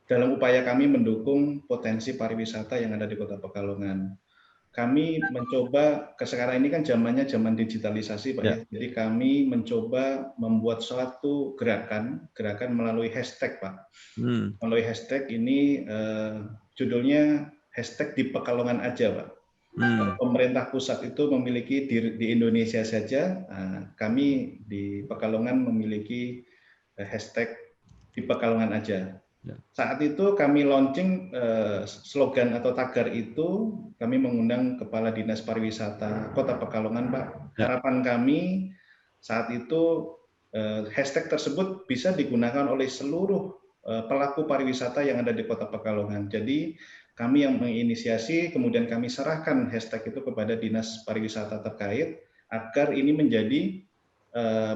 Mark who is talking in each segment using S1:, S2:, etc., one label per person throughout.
S1: dalam upaya kami mendukung potensi pariwisata yang ada di Kota Pekalongan. Kami mencoba, sekarang ini kan zamannya zaman digitalisasi Pak ya, jadi kami mencoba membuat suatu gerakan melalui hashtag Pak. Melalui hashtag ini judulnya hashtag di Pekalongan aja Pak. Pemerintah pusat itu memiliki di Indonesia saja, kami di Pekalongan memiliki hashtag di Pekalongan aja. Saat itu kami launching slogan atau tagar itu, kami mengundang Kepala Dinas Pariwisata Kota Pekalongan, Pak. Harapan kami saat itu hashtag tersebut bisa digunakan oleh seluruh pelaku pariwisata yang ada di Kota Pekalongan. Jadi kami yang menginisiasi, kemudian kami serahkan hashtag itu kepada Dinas Pariwisata terkait, agar ini menjadi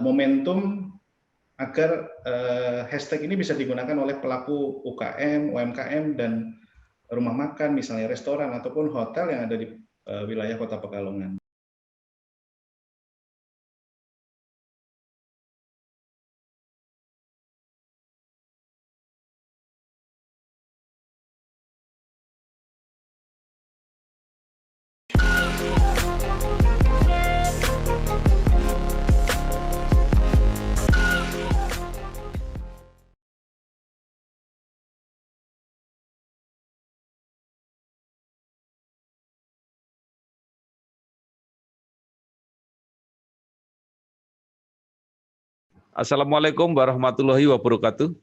S1: momentum agar hashtag ini bisa digunakan oleh pelaku UKM, UMKM, dan rumah makan, misalnya restoran ataupun hotel yang ada di wilayah Kota Pekalongan.
S2: Assalamualaikum warahmatullahi wabarakatuh.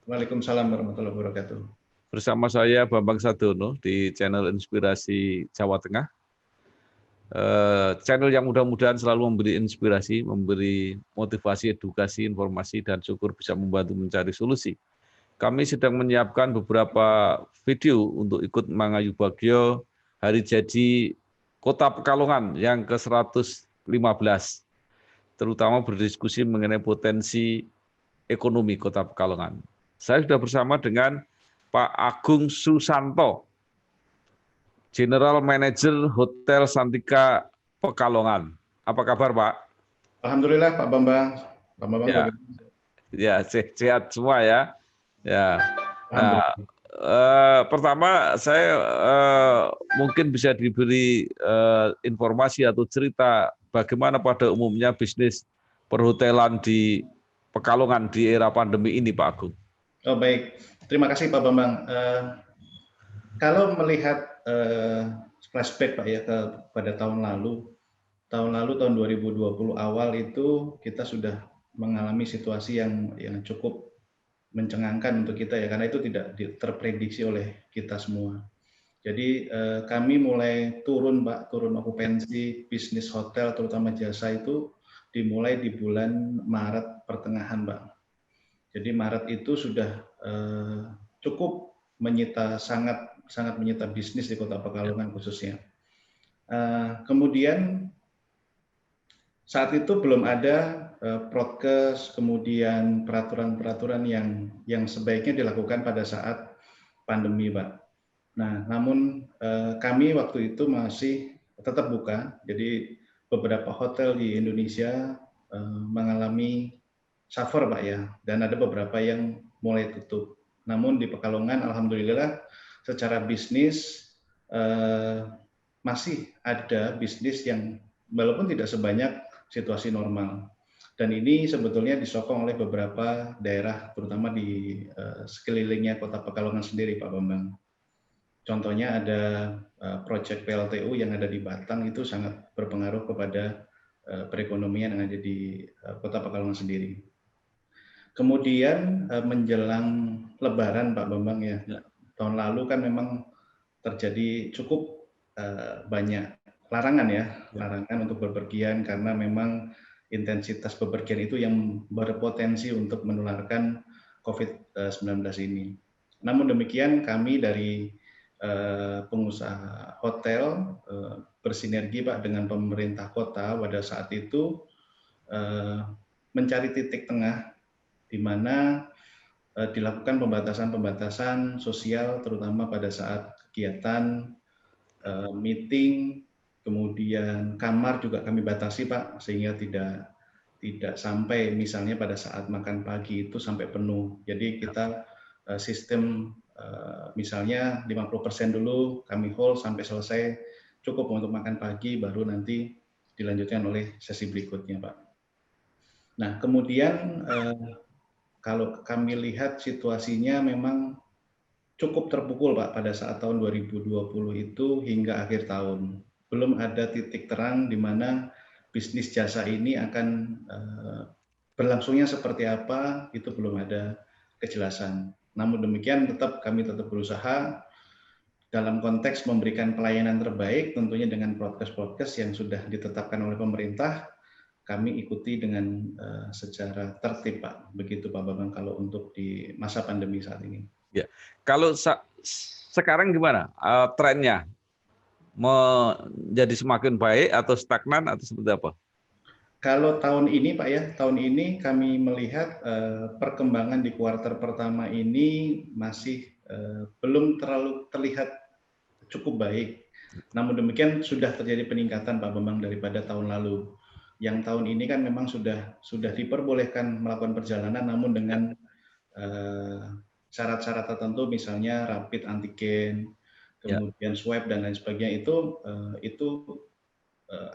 S1: Waalaikumsalam warahmatullahi wabarakatuh.
S2: Bersama saya Bambang Sadono di channel Inspirasi Jawa Tengah. Channel yang mudah-mudahan selalu memberi inspirasi, memberi motivasi, edukasi, informasi, dan syukur bisa membantu mencari solusi. Kami sedang menyiapkan beberapa video untuk ikut mengayu bagio Hari Jadi Kota Pekalongan yang ke-115. Terutama berdiskusi mengenai potensi ekonomi Kota Pekalongan. Saya sudah bersama dengan Pak Agung Susanto, General Manager Hotel Santika Pekalongan. Apa kabar, Pak?
S1: Alhamdulillah, Pak Bambang. Pak Bambang
S2: ya, ya sehat semua ya. Ya. Nah, pertama saya mungkin bisa diberi informasi atau cerita bagaimana pada umumnya bisnis perhotelan di Pekalongan di era pandemi ini, Pak Agung.
S1: Oh baik, terima kasih Pak Bambang. Kalau melihat flashback Pak ya pada tahun lalu tahun 2020 awal itu kita sudah mengalami situasi yang cukup mencengangkan untuk kita ya, karena itu tidak terprediksi oleh kita semua. Jadi kami mulai turun Pak, turun okupansi bisnis hotel terutama jasa itu dimulai di bulan Maret pertengahan Pak. Jadi Maret itu sudah cukup menyita, sangat menyita bisnis di Kota Pekalongan khususnya. Kemudian saat itu belum ada prokes, kemudian peraturan-peraturan yang sebaiknya dilakukan pada saat pandemi, Pak. Nah, namun kami waktu itu masih tetap buka, jadi beberapa hotel di Indonesia mengalami suffer, Pak ya, dan ada beberapa yang mulai tutup. Namun di Pekalongan, alhamdulillah, secara bisnis masih ada bisnis yang walaupun tidak sebanyak situasi normal. Dan ini sebetulnya disokong oleh beberapa daerah, terutama di sekelilingnya Kota Pekalongan sendiri, Pak Bambang. Contohnya ada proyek PLTU yang ada di Batang, itu sangat berpengaruh kepada perekonomian yang ada di Kota Pekalongan sendiri. Kemudian menjelang Lebaran, Pak Bambang ya, tahun lalu kan memang terjadi cukup banyak larangan ya, larangan untuk bepergian karena memang intensitas bepergian itu yang berpotensi untuk menularkan COVID-19 ini. Namun demikian kami dari pengusaha hotel bersinergi Pak dengan pemerintah kota pada saat itu mencari titik tengah di mana dilakukan pembatasan sosial terutama pada saat kegiatan meeting, kemudian kamar juga kami batasi Pak, sehingga tidak sampai misalnya pada saat makan pagi itu sampai penuh. Jadi kita sistem misalnya 50% dulu kami hold sampai selesai, cukup untuk makan pagi, baru nanti dilanjutkan oleh sesi berikutnya, Pak. Nah, kemudian kalau kami lihat situasinya memang cukup terpukul, Pak, pada saat tahun 2020 itu hingga akhir tahun. Belum ada titik terang di mana bisnis jasa ini akan berlangsungnya seperti apa, itu belum ada kejelasan. Namun demikian kami tetap berusaha dalam konteks memberikan pelayanan terbaik, tentunya dengan prokes-prokes yang sudah ditetapkan oleh pemerintah, kami ikuti dengan secara tertib, Pak. Begitu, Pak Bambang, kalau untuk di masa pandemi saat ini.
S2: Ya, kalau sekarang gimana trennya? Menjadi semakin baik atau stagnan atau seperti apa?
S1: Kalau tahun ini, Pak ya, tahun ini kami melihat perkembangan di kuartal pertama ini masih belum terlalu terlihat cukup baik. Namun demikian sudah terjadi peningkatan, Pak Bambang, daripada tahun lalu. Yang tahun ini kan memang sudah diperbolehkan melakukan perjalanan, namun dengan syarat-syarat tertentu, misalnya rapid antigen, kemudian swab dan lain sebagainya, itu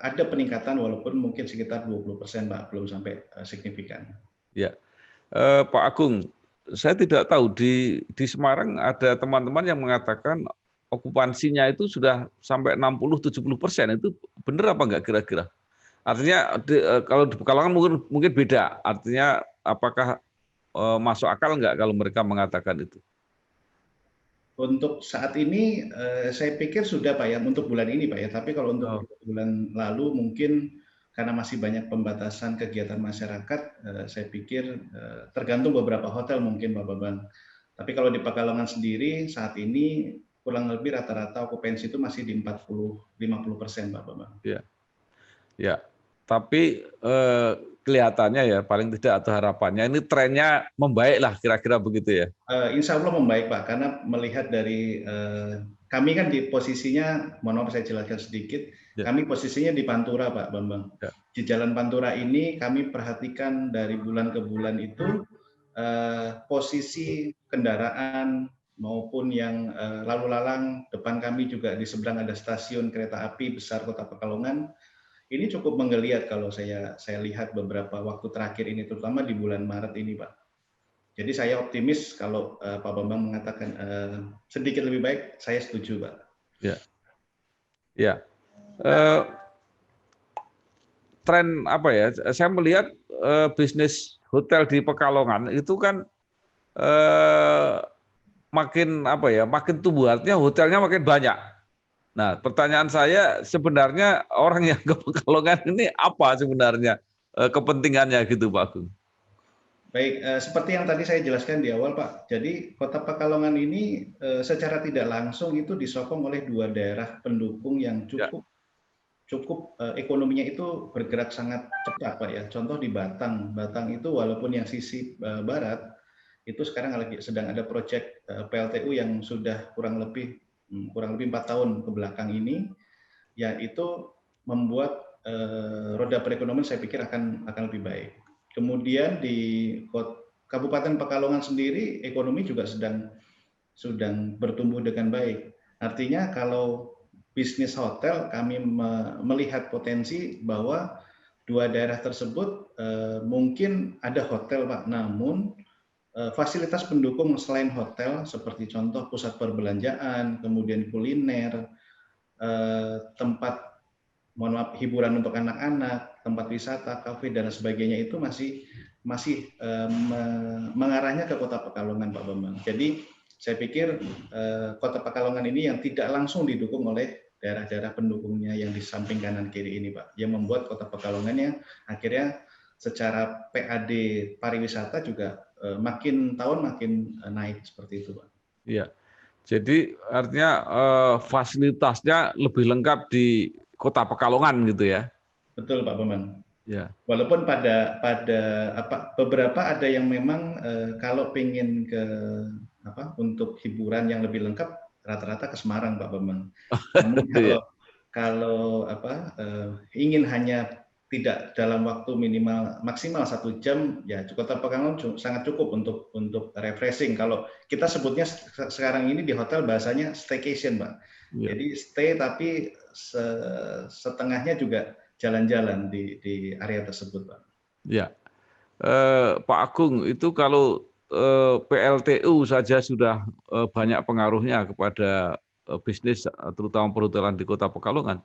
S1: ada peningkatan walaupun mungkin sekitar 20%, Pak, belum sampai signifikan.
S2: Ya, Pak Agung, saya tidak tahu di Semarang ada teman-teman yang mengatakan okupansinya itu sudah sampai 60-70%. Itu benar apa enggak kira-kira? Artinya kalau di Pekalongan mungkin beda. Artinya apakah masuk akal enggak kalau mereka mengatakan itu?
S1: Untuk saat ini saya pikir sudah, Pak ya, untuk bulan ini, Pak ya. Tapi kalau untuk bulan lalu mungkin karena masih banyak pembatasan kegiatan masyarakat, saya pikir tergantung beberapa hotel mungkin, Pak Bambang. Tapi kalau di Pekalongan sendiri saat ini kurang lebih rata-rata okupansi itu masih di 40-50%, Pak Bambang.
S2: Ya, ya. Tapi kelihatannya ya paling tidak atau harapannya ini trennya membaik lah kira-kira begitu ya.
S1: Insya Allah membaik, Pak, karena melihat dari kami kan di posisinya, mohon maaf saya jelaskan sedikit, kami posisinya di Pantura, Pak Bambang. Di Jalan Pantura ini kami perhatikan dari bulan ke bulan itu posisi kendaraan maupun yang lalu lalang, depan kami juga di seberang ada stasiun kereta api besar Kota Pekalongan. Ini cukup menggeliat kalau saya lihat beberapa waktu terakhir ini, terutama di bulan Maret ini, Pak. Jadi saya optimis kalau Pak Bambang mengatakan sedikit lebih baik, saya setuju, Pak.
S2: Ya, ya. Tren apa ya? Saya melihat bisnis hotel di Pekalongan itu kan makin apa ya? Makin tumbuh, artinya hotelnya makin banyak. Nah, pertanyaan saya sebenarnya orang yang ke Pekalongan ini apa sebenarnya kepentingannya gitu, Pak Agung?
S1: Baik, seperti yang tadi saya jelaskan di awal, Pak. Jadi Kota Pekalongan ini secara tidak langsung itu disokong oleh dua daerah pendukung yang cukup ekonominya itu bergerak sangat cepat, Pak ya. Contoh di Batang. Batang itu walaupun yang sisi barat itu sekarang sedang ada proyek PLTU yang sudah kurang lebih 4 tahun ke belakang ini, ya itu membuat roda perekonomian saya pikir akan lebih baik. Kemudian di Kabupaten Pekalongan sendiri ekonomi juga sedang bertumbuh dengan baik. Artinya kalau bisnis hotel kami melihat potensi bahwa dua daerah tersebut mungkin ada hotel, Pak, namun fasilitas pendukung selain hotel seperti contoh pusat perbelanjaan, kemudian kuliner, tempat hiburan untuk anak-anak, tempat wisata, kafe dan sebagainya itu masih mengarahnya ke Kota Pekalongan, Pak Bambang. Jadi saya pikir Kota Pekalongan ini yang tidak langsung didukung oleh daerah-daerah pendukungnya yang di samping kanan kiri ini, Pak, yang membuat Kota Pekalongan yang akhirnya secara PAD pariwisata juga makin tahun makin naik seperti itu, Pak.
S2: Iya. Jadi artinya fasilitasnya lebih lengkap di Kota Pekalongan gitu ya.
S1: Betul, Pak Bambang.
S2: Ya.
S1: Walaupun pada beberapa ada yang memang kalau pengen untuk hiburan yang lebih lengkap rata-rata ke Semarang, Pak Bambang. Namun kalau ingin hanya tidak dalam waktu maksimal 1 jam, ya Kota Pekalongan sangat cukup untuk refreshing. Kalau kita sebutnya sekarang ini di hotel bahasanya staycation, Pak.
S2: Ya.
S1: Jadi stay tapi setengahnya juga jalan-jalan di area tersebut, Pak.
S2: Ya, Pak Agung, itu kalau PLTU saja sudah banyak pengaruhnya kepada bisnis, terutama perhotelan di Kota Pekalongan.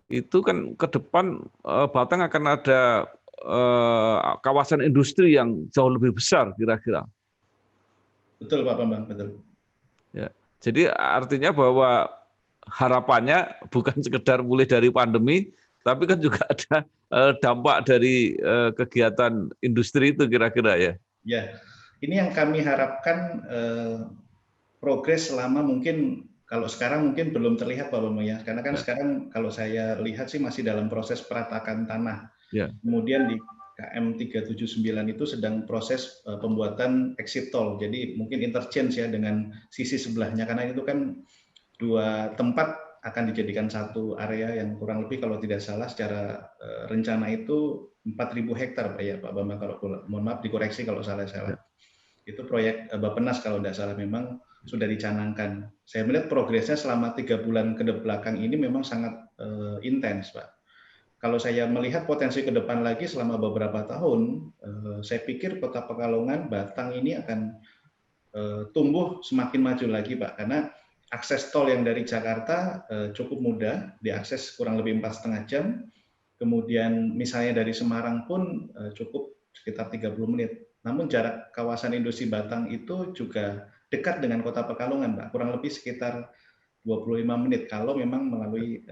S2: Itu kan ke depan Batang akan ada kawasan industri yang jauh lebih besar kira-kira.
S1: Betul Pak Bambang, betul.
S2: Ya, jadi artinya bahwa harapannya bukan sekedar mulai dari pandemi, tapi kan juga ada dampak dari kegiatan industri itu kira-kira ya.
S1: Ya, ini yang kami harapkan progres selama mungkin kalau sekarang mungkin belum terlihat Pak Bambang ya, karena kan sekarang kalau saya lihat sih masih dalam proses peratakan tanah.
S2: Ya.
S1: Kemudian di KM 379 itu sedang proses pembuatan exit tol, jadi mungkin interchange ya dengan sisi sebelahnya, karena itu kan dua tempat akan dijadikan satu area yang kurang lebih kalau tidak salah secara rencana itu 4.000 hektar Pak ya Pak Bambang, kalau mohon maaf dikoreksi kalau salah. Itu proyek Bappenas kalau tidak salah memang sudah dicanangkan. Saya melihat progresnya selama 3 bulan ke belakang ini memang sangat intens, Pak. Kalau saya melihat potensi ke depan lagi selama beberapa tahun, saya pikir Kota Pekalongan, Batang ini akan tumbuh semakin maju lagi, Pak. Karena akses tol yang dari Jakarta cukup mudah, diakses kurang lebih 4,5 jam. Kemudian misalnya dari Semarang pun cukup sekitar 30 menit. Namun jarak kawasan industri Batang itu juga dekat dengan Kota Pekalongan, Pak. Kurang lebih sekitar 25 menit kalau memang melalui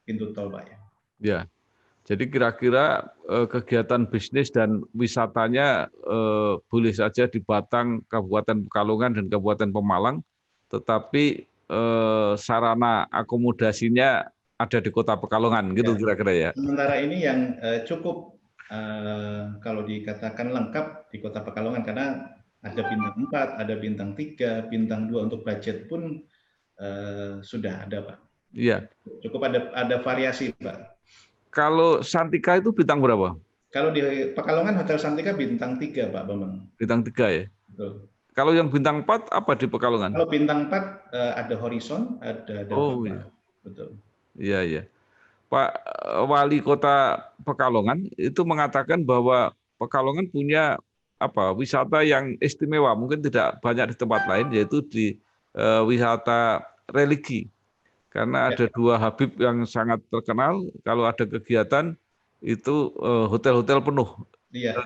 S1: pintu tol, Pak.
S2: Ya. Jadi kira-kira kegiatan bisnis dan wisatanya boleh saja di Batang, Kabupaten Pekalongan, dan Kabupaten Pemalang, tetapi sarana akomodasinya ada di Kota Pekalongan, gitu kira-kira ya.
S1: Sementara ini yang cukup kalau dikatakan lengkap di Kota Pekalongan, karena ada bintang 4, ada bintang 3, bintang 2 untuk budget pun sudah ada, Pak.
S2: Iya.
S1: Cukup ada variasi, Pak.
S2: Kalau Santika itu bintang berapa?
S1: Kalau di Pekalongan Hotel Santika bintang 3, Pak Bambang.
S2: Bintang 3 ya?
S1: Betul.
S2: Kalau yang bintang 4 apa di Pekalongan?
S1: Kalau bintang 4 ada Horizon, ada
S2: Oh iya.
S1: Betul.
S2: Iya, iya. Pak Wali Kota Pekalongan itu mengatakan bahwa Pekalongan punya wisata yang istimewa, mungkin tidak banyak di tempat lain, yaitu di wisata religi. Karena ada 2 Habib yang sangat terkenal, kalau ada kegiatan itu hotel-hotel penuh.
S1: Iya.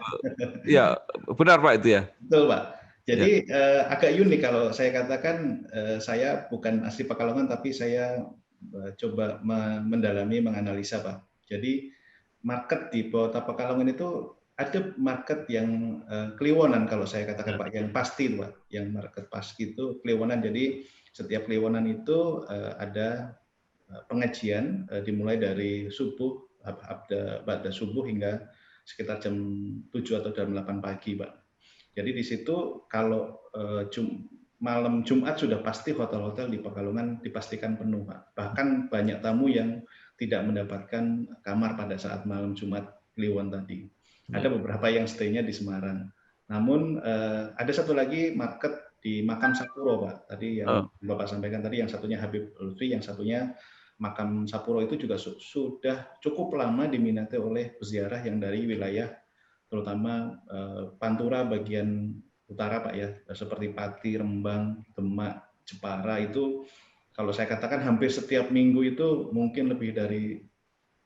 S2: Iya, benar Pak itu ya?
S1: Betul Pak. Jadi agak unik kalau saya katakan, saya bukan asli Pekalongan tapi saya coba mendalami, menganalisa Pak. Jadi market di Kota Pekalongan itu ada market yang Kliwonan kalau saya katakan Pak, yang pasti Pak, yang market pasti itu Kliwonan. Jadi setiap Kliwonan itu ada pengajian dimulai dari subuh, pada subuh hingga sekitar jam 7 atau jam 8 pagi Pak. Jadi di situ kalau malam Jumat sudah pasti hotel-hotel di Pekalongan dipastikan penuh, Pak. Bahkan banyak tamu yang tidak mendapatkan kamar pada saat malam Jumat Kliwon tadi. Ada beberapa yang stay-nya di Semarang. Namun ada satu lagi market di Makam Sapuro, Pak. Tadi yang Bapak sampaikan tadi, yang satunya Habib Lutfi, yang satunya Makam Sapuro itu juga sudah cukup lama diminati oleh peziarah yang dari wilayah terutama Pantura bagian utara Pak ya, seperti Pati, Rembang, Demak, Jepara itu kalau saya katakan hampir setiap minggu itu mungkin lebih dari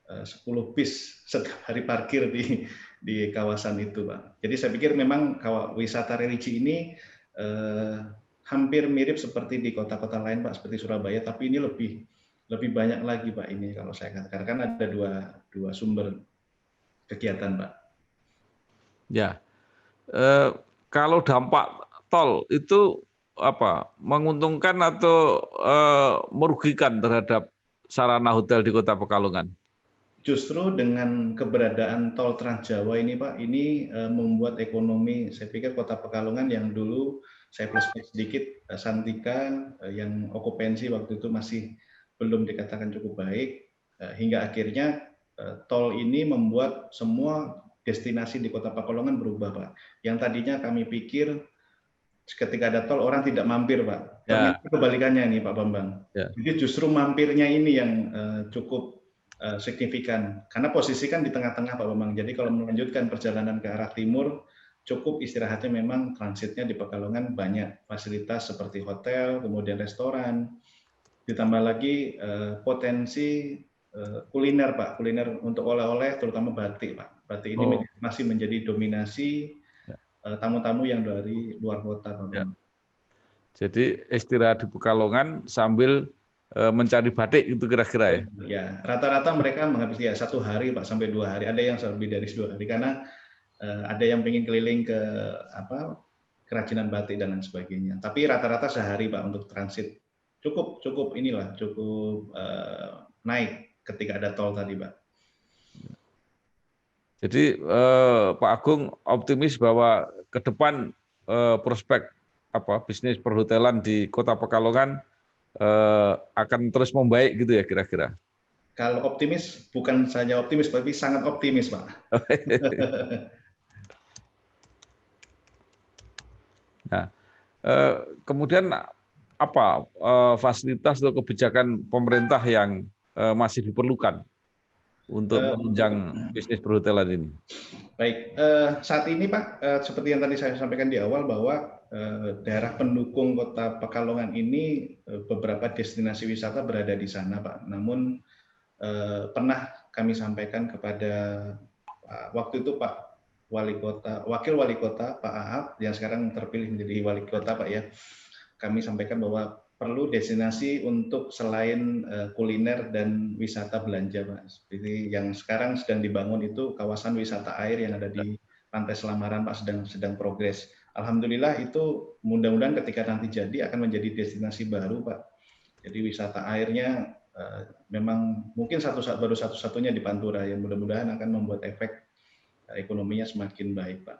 S1: 10 bis setiap hari parkir di kawasan itu Pak. Jadi saya pikir memang wisata religi ini hampir mirip seperti di kota-kota lain Pak, seperti Surabaya, tapi ini lebih banyak lagi Pak ini kalau saya katakan, kan ada dua sumber kegiatan Pak.
S2: Ya, kalau dampak tol itu menguntungkan atau merugikan terhadap sarana hotel di Kota Pekalongan?
S1: Justru dengan keberadaan tol Trans Jawa ini Pak, ini membuat ekonomi, saya pikir Kota Pekalongan yang dulu saya flashback sedikit, Santika yang okupansi waktu itu masih belum dikatakan cukup baik, hingga akhirnya tol ini membuat semua destinasi di Kota Pekalongan berubah, Pak. Yang tadinya kami pikir ketika ada tol orang tidak mampir, Pak. Ternyata kebalikannya nih, Pak Bambang. Jadi justru mampirnya ini yang cukup signifikan. Karena posisi kan di tengah-tengah, Pak Bambang. Jadi kalau melanjutkan perjalanan ke arah timur, cukup istirahatnya memang transitnya di Pekalongan banyak fasilitas seperti hotel, kemudian restoran, ditambah lagi potensi kuliner, Pak. Kuliner untuk oleh-oleh, terutama batik, Pak. Batik ini masih menjadi dominasi tamu-tamu yang dari luar kota, Pak.
S2: Ya. Jadi istirahat di Pekalongan sambil mencari batik itu kira-kira ya?
S1: Ya, rata-rata mereka menghabiskan 1 hari, Pak, sampai 2 hari. Ada yang lebih dari 2 hari karena ada yang ingin keliling ke kerajinan batik dan lain sebagainya. Tapi rata-rata sehari, Pak, untuk transit. Cukup naik ketika ada tol tadi, Pak.
S2: Jadi Pak Agung optimis bahwa ke depan prospek bisnis perhotelan di Kota Pekalongan akan terus membaik gitu ya kira-kira?
S1: Kalau optimis, bukan saja optimis, tapi sangat optimis, Pak.
S2: Nah, kemudian apa fasilitas atau kebijakan pemerintah yang masih diperlukan untuk menunjang bisnis perhotelan ini?
S1: Baik, saat ini Pak, seperti yang tadi saya sampaikan di awal bahwa daerah pendukung Kota Pekalongan ini beberapa destinasi wisata berada di sana, Pak. Namun pernah kami sampaikan kepada waktu itu Pak Wakil Wali Kota Pak Aap yang sekarang terpilih menjadi Wali Kota, Pak ya. Kami sampaikan bahwa perlu destinasi untuk selain kuliner dan wisata belanja, Pak. Seperti yang sekarang sedang dibangun itu kawasan wisata air yang ada di Pantai Selamaran, Pak, sedang progres. Alhamdulillah itu mudah-mudahan ketika nanti jadi akan menjadi destinasi baru, Pak. Jadi wisata airnya memang mungkin baru satu-satunya di Pantura yang mudah-mudahan akan membuat efek ekonominya semakin baik, Pak.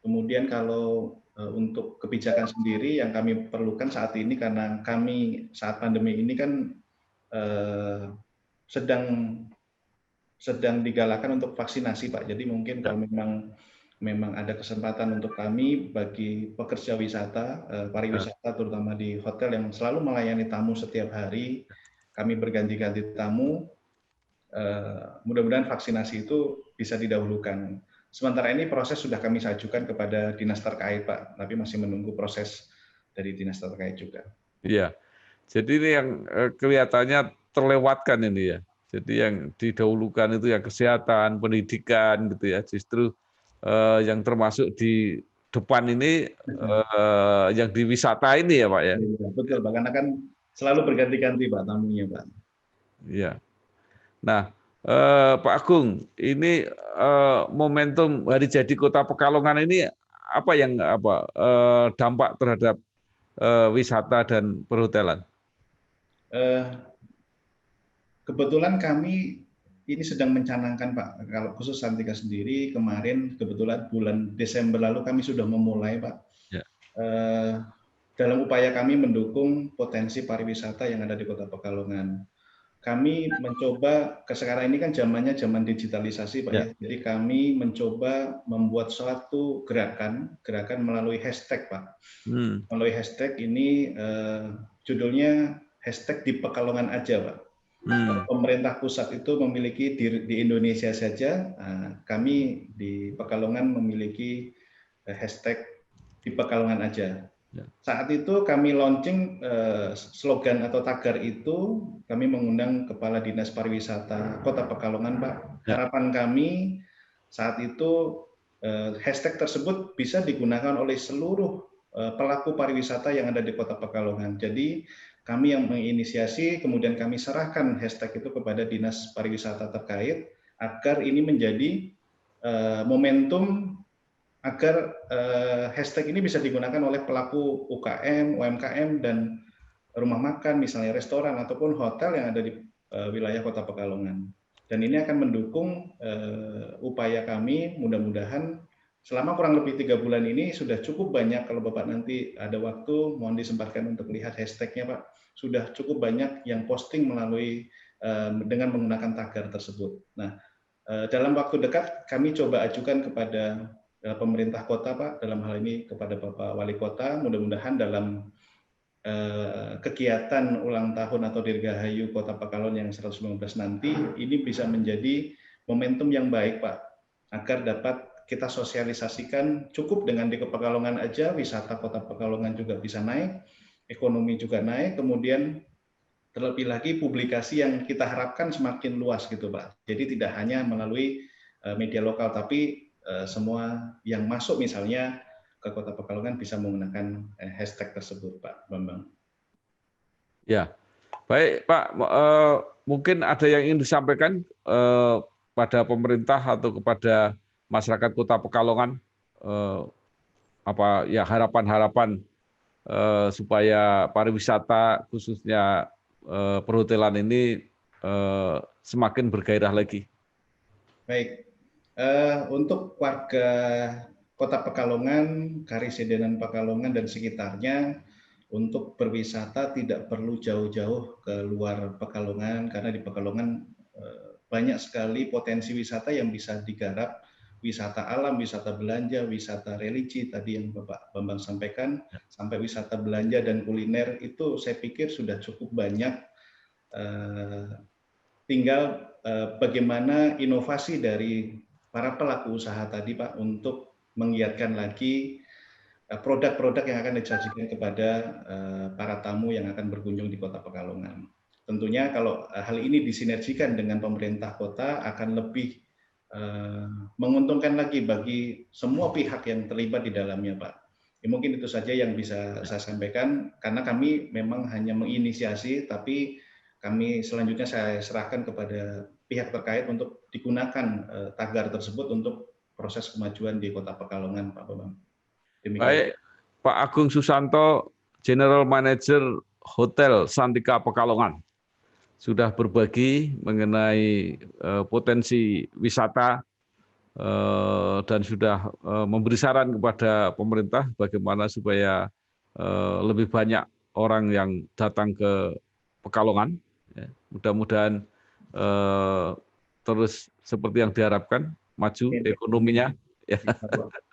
S1: Kemudian kalau untuk kebijakan sendiri yang kami perlukan saat ini karena kami saat pandemi ini kan sedang digalakan untuk vaksinasi, Pak. Jadi mungkin kalau memang ada kesempatan untuk kami bagi pekerja wisata, pariwisata terutama di hotel yang selalu melayani tamu setiap hari, kami berganti-ganti tamu, mudah-mudahan vaksinasi itu bisa didahulukan. Sementara ini proses sudah kami ajukan kepada dinas terkait, Pak, tapi masih menunggu proses dari dinas terkait juga.
S2: Iya, jadi ini yang kelihatannya terlewatkan ini ya. Jadi yang didahulukan itu yang kesehatan, pendidikan gitu ya. Justru yang termasuk di depan ini yang di wisata ini ya, Pak ya.
S1: Betul, Pak, karena kan selalu berganti-ganti, Pak, tamunya, Pak.
S2: Iya. Nah, Pak Agung, ini momentum Hari Jadi Kota Pekalongan ini apa yang dampak terhadap wisata dan perhotelan?
S1: Kebetulan kami ini sedang mencanangkan, Pak. Kalau khusus Santika sendiri kemarin kebetulan bulan Desember lalu kami sudah memulai, Pak. Ya. Dalam upaya kami mendukung potensi pariwisata yang ada di Kota Pekalongan. Kami mencoba, sekarang ini kan zamannya zaman digitalisasi, Pak ya. Jadi kami mencoba membuat suatu gerakan melalui hashtag, Pak. Melalui hashtag ini judulnya hashtag di Pekalongan aja, Pak. Pemerintah pusat itu memiliki di Indonesia saja, kami di Pekalongan memiliki hashtag di Pekalongan aja. Saat itu kami launching slogan atau tagar itu, kami mengundang Kepala Dinas Pariwisata Kota Pekalongan, Pak. Harapan kami saat itu hashtag tersebut bisa digunakan oleh seluruh pelaku pariwisata yang ada di Kota Pekalongan. Jadi kami yang menginisiasi, kemudian kami serahkan hashtag itu kepada Dinas Pariwisata terkait, agar ini menjadi momentum agar hashtag ini bisa digunakan oleh pelaku UKM, UMKM, dan rumah makan, misalnya restoran ataupun hotel yang ada di wilayah Kota Pekalongan. Dan ini akan mendukung upaya kami, mudah-mudahan selama kurang lebih 3 bulan ini sudah cukup banyak, kalau Bapak nanti ada waktu, mohon disempatkan untuk lihat hashtagnya, Pak. Sudah cukup banyak yang posting melalui dengan menggunakan tagar tersebut. Nah, dalam waktu dekat kami coba ajukan kepada pemerintah kota, Pak, dalam hal ini kepada Bapak Wali Kota, mudah-mudahan dalam kegiatan ulang tahun atau Dirgahayu Kota Pekalongan yang 119 nanti, ini bisa menjadi momentum yang baik, Pak, agar dapat kita sosialisasikan cukup dengan di Pekalongan aja, wisata Kota Pekalongan juga bisa naik, ekonomi juga naik, kemudian terlebih lagi publikasi yang kita harapkan semakin luas gitu, Pak. Jadi tidak hanya melalui media lokal, tapi semua yang masuk misalnya ke Kota Pekalongan bisa menggunakan hashtag tersebut, Pak Bambang.
S2: Ya, baik Pak. Mungkin ada yang ingin disampaikan pada pemerintah atau kepada masyarakat Kota Pekalongan, apa ya harapan-harapan supaya pariwisata khususnya perhotelan ini semakin bergairah lagi.
S1: Baik, untuk warga Kota Pekalongan, Karisidenan Pekalongan dan sekitarnya, untuk berwisata tidak perlu jauh-jauh ke luar Pekalongan, karena di Pekalongan banyak sekali potensi wisata yang bisa digarap, wisata alam, wisata belanja, wisata religi tadi yang Bapak Bambang sampaikan, sampai wisata belanja dan kuliner itu saya pikir sudah cukup banyak. Tinggal bagaimana inovasi dari para pelaku usaha tadi, Pak, untuk menggiatkan lagi produk-produk yang akan disajikan kepada para tamu yang akan berkunjung di Kota Pekalongan. Tentunya kalau hal ini disinergikan dengan pemerintah kota akan lebih menguntungkan lagi bagi semua pihak yang terlibat di dalamnya, Pak. Ya, mungkin itu saja yang bisa saya sampaikan, karena kami memang hanya menginisiasi, tapi kami selanjutnya saya serahkan kepada pihak terkait untuk digunakan tagar tersebut untuk proses kemajuan di Kota Pekalongan, Pak Bambang. Demikian.
S2: Baik, Pak Agung Susanto, General Manager Hotel Santika Pekalongan, sudah berbagi mengenai potensi wisata dan sudah memberi saran kepada pemerintah bagaimana supaya lebih banyak orang yang datang ke Pekalongan. Ya, mudah-mudahan terus seperti yang diharapkan, maju ekonominya, ya,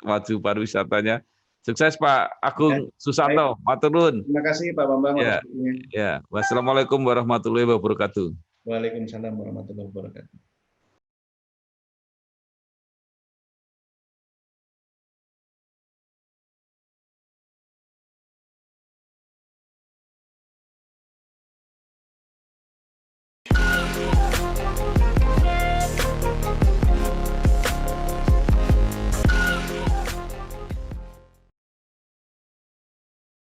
S2: maju pariwisatanya. Sukses Pak Agung Susanto, matur nuwun.
S1: Terima kasih Pak Bambang.
S2: Ya, ya. Wassalamualaikum warahmatullahi wabarakatuh.
S1: Waalaikumsalam warahmatullahi wabarakatuh.